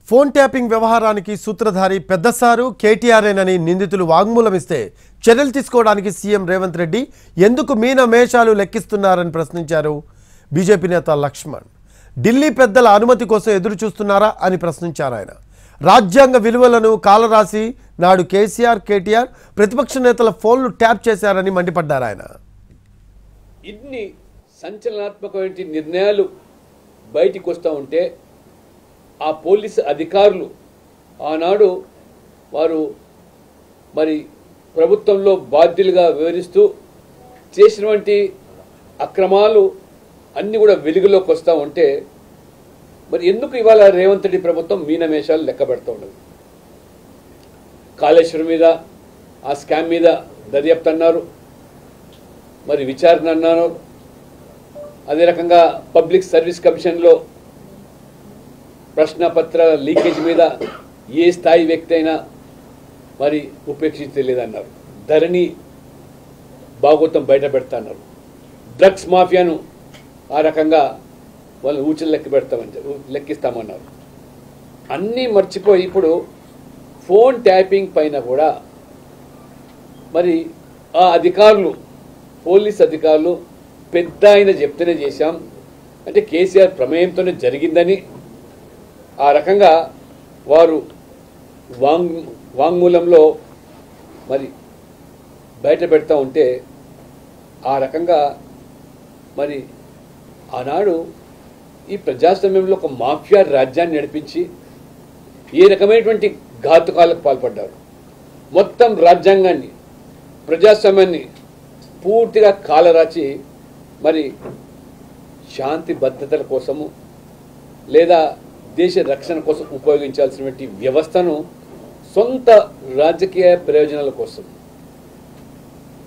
Phone tapping వ్యవహారానికి సూత్రధారి పెద్దసారు కేటీఆర్ఏనని నిందితులు వాగ్మూలం ఇస్తే చర్యలు తీసుకోవడానికి సీఎం రేవంత్ రెడ్డి ఎందుకు మీన మేషాలు లెక్కిస్తున్నారని ప్రశ్నించారు బీజేపీ నేత లక్ష్మణ్. ఢిల్లీ పెద్దల అనుమతి కోసం ఎదురు చూస్తున్నారా అని ప్రశ్నించారు ఆయన. రాజ్యాంగ విలువలను కాలరాసి నాడు కేసీఆర్ కేటీఆర్ ప్రతిపక్ష నేతల ఫోన్లు ట్యాప్ చేశారని మండిపడ్డారు ఆయన. ఇన్ని సంచలనాత్మకమైన నిర్ణయాలు బయటికి వస్తూ ఉంటే ఆ పోలీసు అధికారులు ఆనాడు వారు మరి ప్రభుత్వంలో బాధ్యులుగా వివరిస్తూ చేసినటువంటి అక్రమాలు అన్నీ కూడా వెలుగులోకి వస్తూ ఉంటే మరి ఎందుకు ఇవాళ రేవంత్ రెడ్డి ప్రభుత్వం మీనమేషాలు లెక్క పెడుతూ ఉండదు? కాళేశ్వరం మీద ఆ స్కామ్ మీద దర్యాప్తు అన్నారు, మరి విచారణ అన్నారు. అదే రకంగా పబ్లిక్ సర్వీస్ కమిషన్లో ప్రశ్నపత్ర లీకేజ్ మీద ఏ స్థాయి వ్యక్తి అయినా మరి ఉపేక్షించలేదన్నారు. ధరణి భాగోతం బయట పెడతాన్నారు. డ్రగ్స్ మాఫియాను ఆ రకంగా వాళ్ళు ఊచలు లెక్కిస్తామన్నారు. అన్నీ మర్చిపోయి ఇప్పుడు ఫోన్ ట్యాపింగ్ పైన కూడా మరి ఆ అధికారులు పోలీస్ అధికారులు పెద్ద ఆయన చెప్తేనే చేశాం అంటే కేసీఆర్ ప్రమేయంతోనే జరిగిందని ఆ రకంగా వారు వాంగ్మూలంలో మరి బయట పెడతా ఉంటే ఆ రకంగా మరి ఆనాడు ఈ ప్రజాస్వామ్యంలో ఒక మాఫియా రాజ్యాన్ని నడిపించి ఏ రకమైనటువంటి ఘాతుకాలకు పాల్పడ్డారు. మొత్తం రాజ్యాంగాన్ని ప్రజాస్వామ్యాన్ని పూర్తిగా కాలరాచి మరి శాంతి భద్రతల కోసము లేదా దేశ రక్షణ కోసం ఉపయోగించాల్సినటువంటి వ్యవస్థను సొంత రాజకీయ ప్రయోజనాల కోసం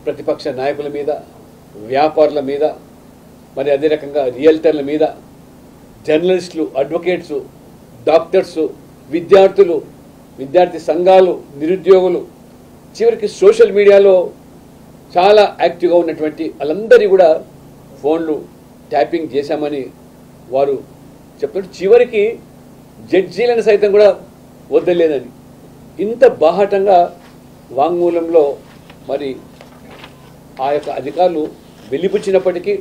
ప్రతిపక్ష నాయకుల మీద, వ్యాపారుల మీద, మరి అదే రకంగా రియల్టర్ల మీద, జర్నలిస్టులు, అడ్వకేట్సు, డాక్టర్సు, విద్యార్థులు, విద్యార్థి సంఘాలు, నిరుద్యోగులు, చివరికి సోషల్ మీడియాలో చాలా యాక్టివ్గా ఉన్నటువంటి వాళ్ళందరి కూడా ఫోన్లు ట్యాపింగ్ చేశామని వారు చెప్తున్నారు. చివరికి జడ్జీలను సైతం కూడా వద్దలేదని ఇంత బాహాటంగా వాంగ్మూలంలో మరి ఆ యొక్క అధికారులు వెలిపుచ్చినప్పటికీ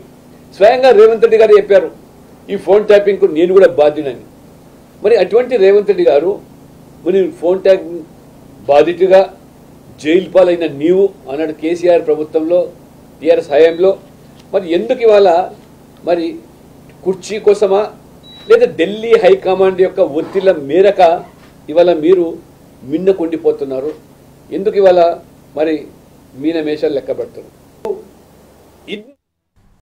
స్వయంగా రేవంత్ రెడ్డి గారు చెప్పారు ఈ ఫోన్ ట్యాపింగ్కు నేను కూడా బాధ్యునని. మరి అటువంటి రేవంత్ రెడ్డి గారు మరి ఫోన్ ట్యాపింగ్ బాధితుగా జైలు పాలైన నీవు అన్నాడు కేసీఆర్ ప్రభుత్వంలో, టీఆర్ఎస్ హయాంలో. మరి ఎందుకు ఇవాళ మరి కుర్చీ కోసమా లేదా ఢిల్లీ హైకమాండ్ యొక్క ఒత్తిళ్ల మేరక ఇవాళ మీరు మిన్నకుండిపోతున్నారు? ఎందుకు ఇవాళ మరి మీనమేషాలు లెక్క పెడతారు?